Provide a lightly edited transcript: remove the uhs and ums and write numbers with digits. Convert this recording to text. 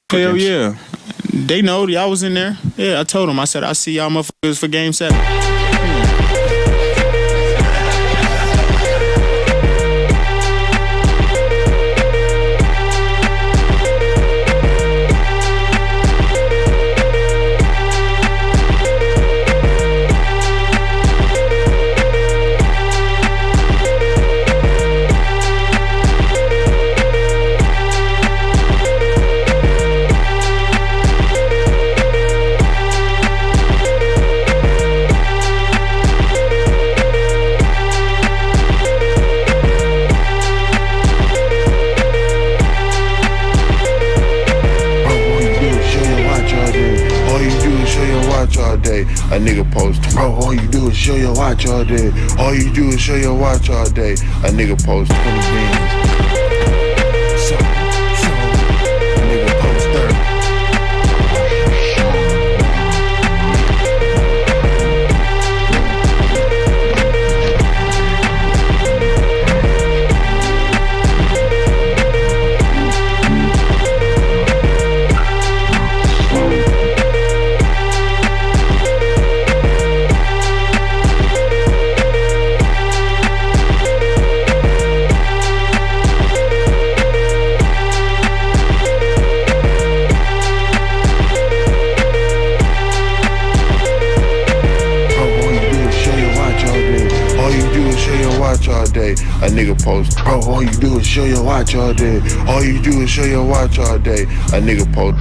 Hell yeah. They know. Y'all was in there. Yeah, I told them. I said, I'll see y'all motherfuckers for Game 7. A nigga post, bro, all you do is show your watch all day. All you do is show your watch all day. A nigga post 20 bands. So, a nigga post 30. All day. A nigga post, bro, all you do is show your watch all day. All you do is show your watch all day. A nigga post.